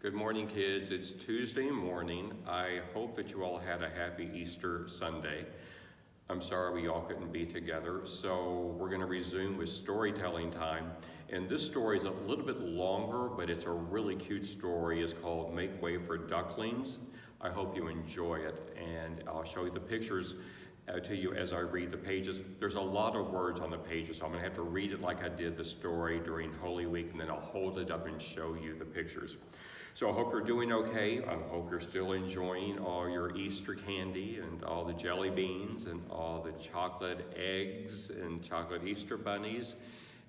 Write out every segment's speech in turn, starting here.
Good morning, kids. It's Tuesday morning. I hope that you all had a happy Easter Sunday. I'm sorry we all couldn't be together, so we're going to resume with storytelling time. And this story is a little bit longer, but it's a really cute story. It's called Make Way for Ducklings. I hope you enjoy it, and I'll show you the pictures to you as I read the pages. There's a lot of words on the pages, so I'm going to have to read it like I did the story during Holy Week, and then I'll hold it up and show you the pictures. So I hope you're doing okay. I hope you're still enjoying all your Easter candy and all the jelly beans and all the chocolate eggs and chocolate Easter bunnies.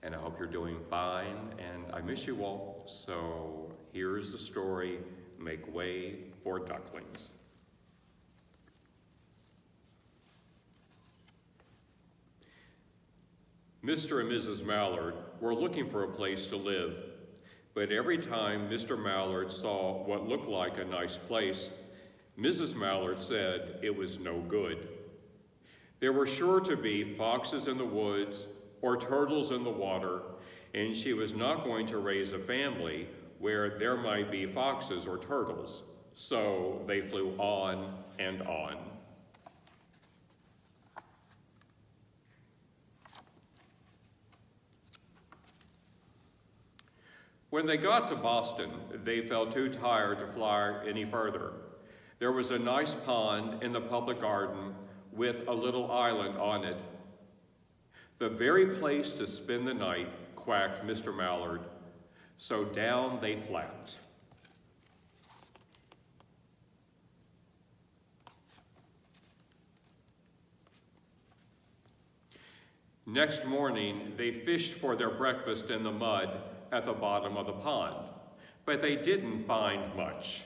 And I hope you're doing fine. And I miss you all. So here's the story, Make Way for Ducklings. Mr. and Mrs. Mallard were looking for a place to live. But every time Mr. Mallard saw what looked like a nice place, Mrs. Mallard said it was no good. There were sure to be foxes in the woods or turtles in the water, and she was not going to raise a family where there might be foxes or turtles. So they flew on and on. When they got to Boston, they felt too tired to fly any further. There was a nice pond in the public garden with a little island on it. The very place to spend the night, quacked Mr. Mallard. So down they flapped. Next morning, they fished for their breakfast in the mud at the bottom of the pond, but they didn't find much.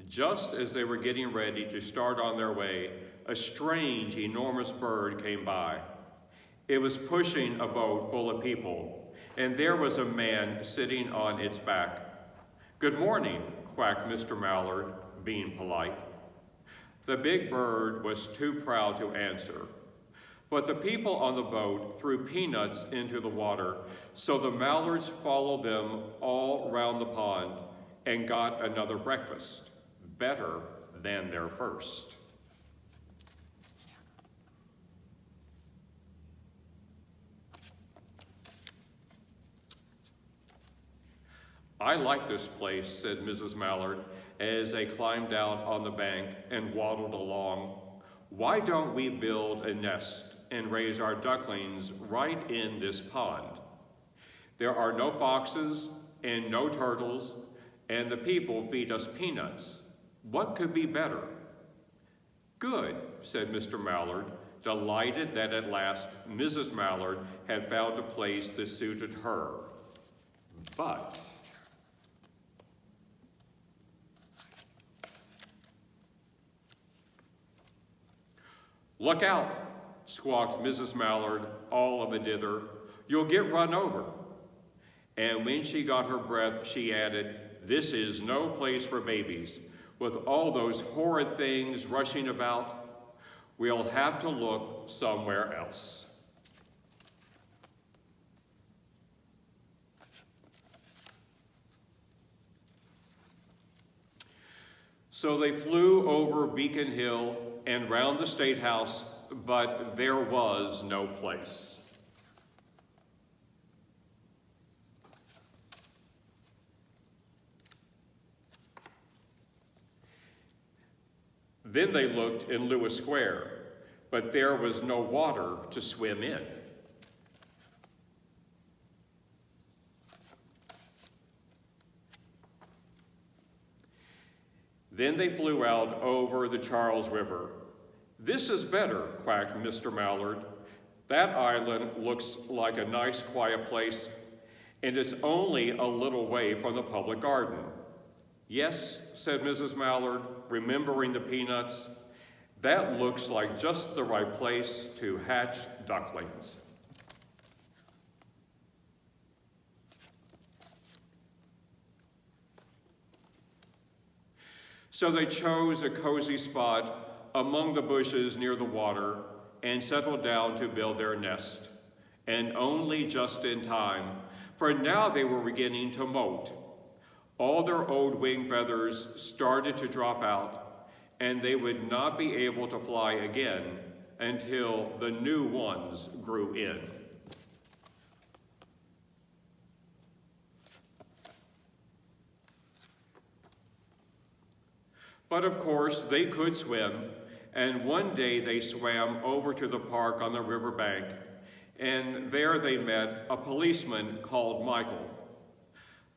Just as they were getting ready to start on their way, a strange, enormous bird came by. It was pushing a boat full of people, and there was a man sitting on its back. "Good morning," quacked Mr. Mallard, being polite. The big bird was too proud to answer, but the people on the boat threw peanuts into the water, so the Mallards followed them all round the pond and got another breakfast, better than their first. "I like this place," said Mrs. Mallard, as they climbed out on the bank and waddled along. "Why don't we build a nest and raise our ducklings right in this pond? There are no foxes and no turtles, and the people feed us peanuts. What could be better?" "Good," said Mr. Mallard, delighted that at last Mrs. Mallard had found a place that suited her. But "Look out," squawked Mrs. Mallard, all of a dither. "You'll get run over." And when she got her breath, she added, "This is no place for babies. With all those horrid things rushing about, we'll have to look somewhere else." So they flew over Beacon Hill and round the State House, but there was no place. Then they looked in Lewis Square, but there was no water to swim in. Then they flew out over the Charles River. "This is better," quacked Mr. Mallard. "That island looks like a nice quiet place, and it's only a little way from the public garden." "Yes," said Mrs. Mallard, remembering the peanuts, "that looks like just the right place to hatch ducklings." So they chose a cozy spot among the bushes near the water and settled down to build their nest, and only just in time, for now they were beginning to molt. All their old wing feathers started to drop out, and they would not be able to fly again until the new ones grew in. But of course, they could swim, and one day they swam over to the park on the riverbank, and there they met a policeman called Michael.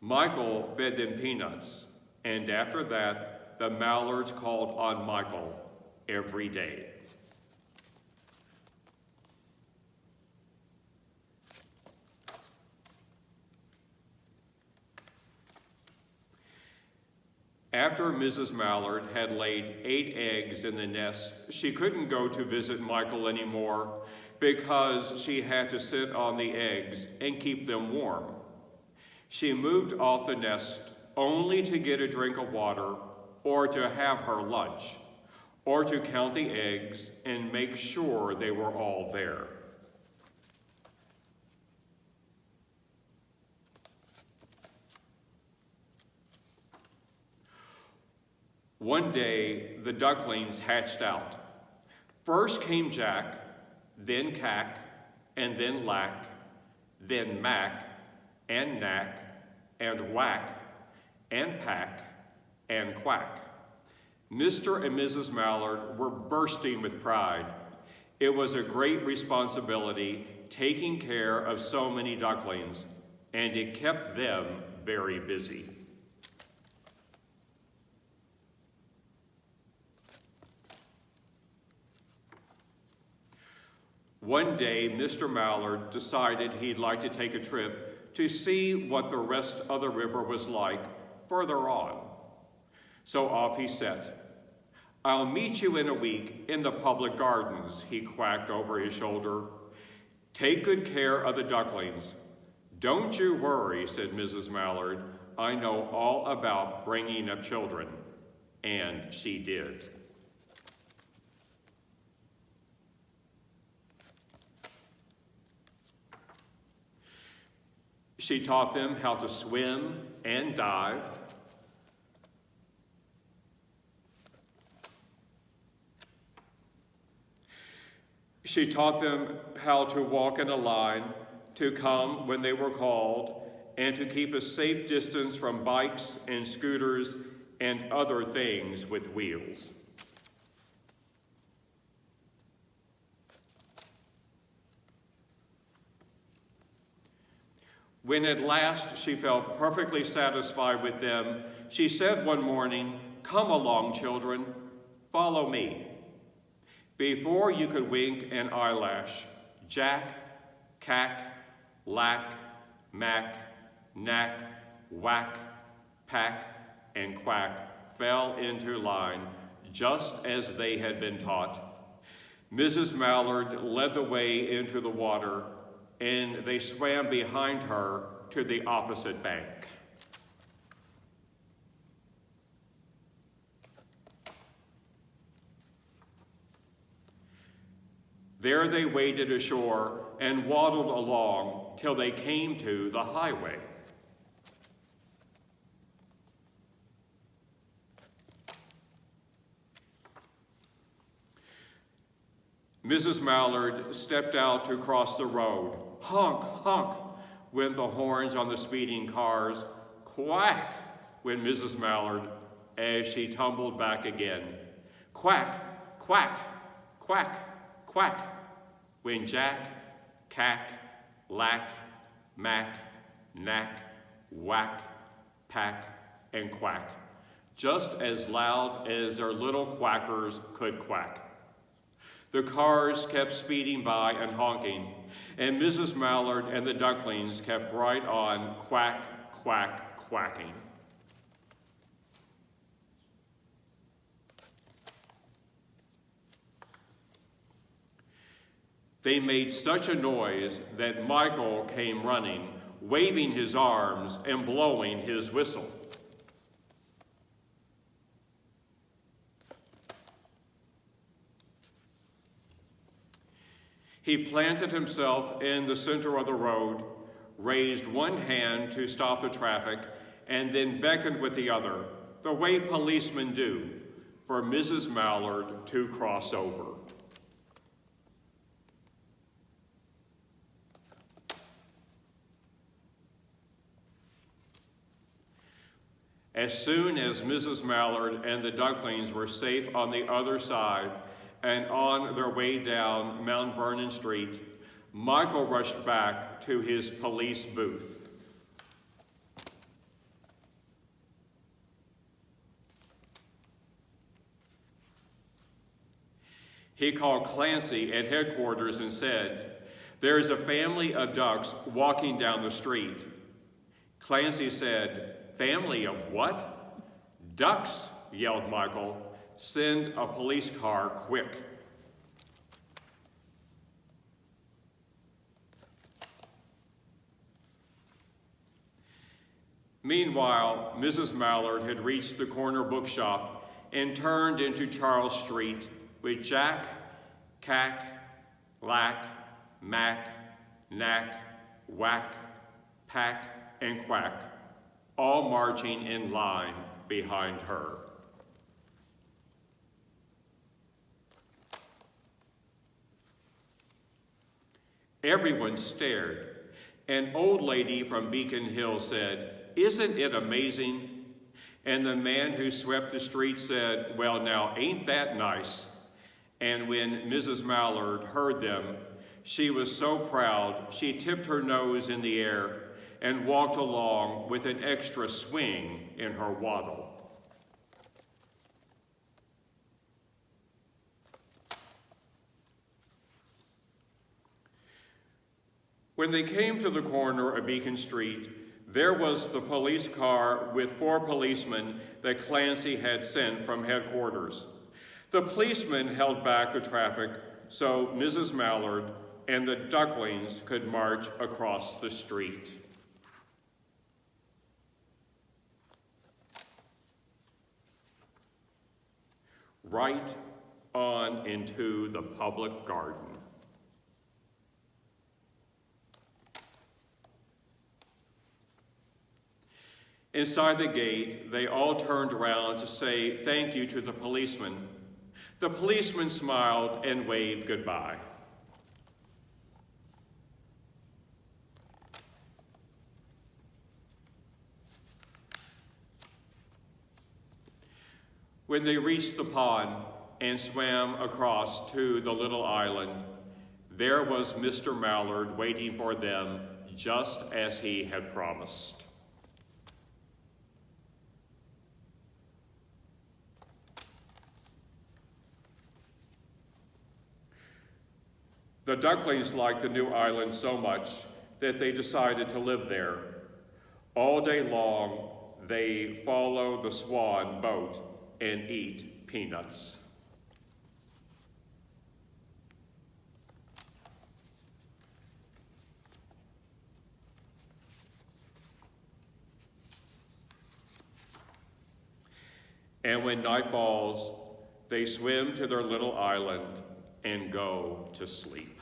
Michael fed them peanuts, and after that, the mallards called on Michael every day. After Mrs. Mallard had laid 8 eggs in the nest, she couldn't go to visit Michael anymore because she had to sit on the eggs and keep them warm. She moved off the nest only to get a drink of water or to have her lunch or to count the eggs and make sure they were all there. One day, the ducklings hatched out. First came Jack, then Cack, and then Lack, then Mack, and Knack, and Whack, and Pack, and Quack. Mr. and Mrs. Mallard were bursting with pride. It was a great responsibility taking care of so many ducklings, and it kept them very busy. One day, Mr. Mallard decided he'd like to take a trip to see what the rest of the river was like further on. So off he set. "I'll meet you in a week in the public gardens," he quacked over his shoulder. "Take good care of the ducklings." "Don't you worry," said Mrs. Mallard. "I know all about bringing up children." And she did. She taught them how to swim and dive. She taught them how to walk in a line, to come when they were called, and to keep a safe distance from bikes and scooters and other things with wheels. When at last she felt perfectly satisfied with them, she said one morning, "Come along, children, follow me." Before you could wink an eyelash, Jack, Cack, Lack, Mack, Knack, Whack, Pack, and Quack fell into line just as they had been taught. Mrs. Mallard led the way into the water, and they swam behind her to the opposite bank. There they waded ashore and waddled along till they came to the highway. Mrs. Mallard stepped out to cross the road. Honk, honk, went the horns on the speeding cars. Quack, went Mrs. Mallard as she tumbled back again. Quack, quack, quack, quack, went Jack, Cack, Lack, Mack, Knack, Whack, Pack, and Quack, just as loud as their little quackers could quack. The cars kept speeding by and honking, and Mrs. Mallard and the ducklings kept right on quack, quack, quacking. They made such a noise that Michael came running, waving his arms and blowing his whistle. He planted himself in the center of the road, raised one hand to stop the traffic, and then beckoned with the other, the way policemen do, for Mrs. Mallard to cross over. As soon as Mrs. Mallard and the ducklings were safe on the other side and on their way down Mount Vernon Street, Michael rushed back to his police booth. He called Clancy at headquarters and said, "There is a family of ducks walking down the street." Clancy said, "Family of what?" "Ducks," yelled Michael. "Send a police car quick." Meanwhile, Mrs. Mallard had reached the corner bookshop and turned into Charles Street with Jack, Cack, Lack, Mack, Knack, Whack, Pack, and Quack, all marching in line behind her. Everyone stared. An old lady from Beacon Hill said, "Isn't it amazing?" And the man who swept the street said, "Well, now, ain't that nice?" And when Mrs. Mallard heard them, she was so proud she tipped her nose in the air and walked along with an extra swing in her waddle. When they came to the corner of Beacon Street, there was the police car with 4 policemen that Clancy had sent from headquarters. The policemen held back the traffic so Mrs. Mallard and the ducklings could march across the street. Right on into the public garden. Inside the gate, they all turned around to say thank you to the policeman. The policeman smiled and waved goodbye. When they reached the pond and swam across to the little island, there was Mr. Mallard waiting for them just as he had promised. The ducklings liked the new island so much that they decided to live there. All day long, they follow the swan boat and eat peanuts. And when night falls, they swim to their little island and go to sleep.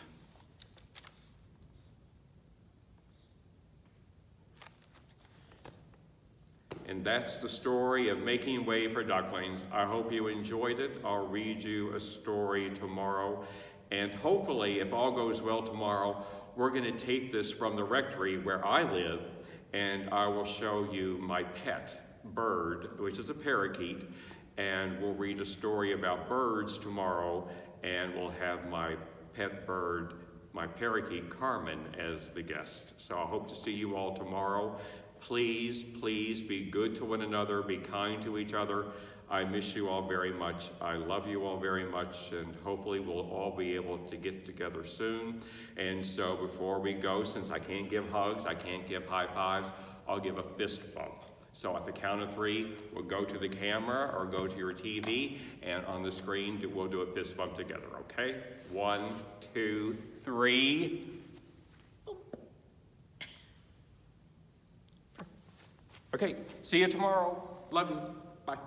And that's the story of Making Way for Ducklings. I hope you enjoyed it. I'll read you a story tomorrow. And hopefully, if all goes well tomorrow, we're going to take this from the rectory where I live, and I will show you my pet bird, which is a parakeet. And we'll read a story about birds tomorrow, and we'll have my pet bird, my parakeet Carmen, as the guest. So I hope to see you all tomorrow. Please, please be good to one another, be kind to each other. I miss you all very much. I love you all very much, and hopefully we'll all be able to get together soon. And so before we go, since I can't give hugs, I can't give high fives, I'll give a fist bump. So at the count of 3, we'll go to the camera or go to your TV, and on the screen, we'll do a fist bump together, okay? 1, 2, 3. Okay, see you tomorrow. Love you. Bye.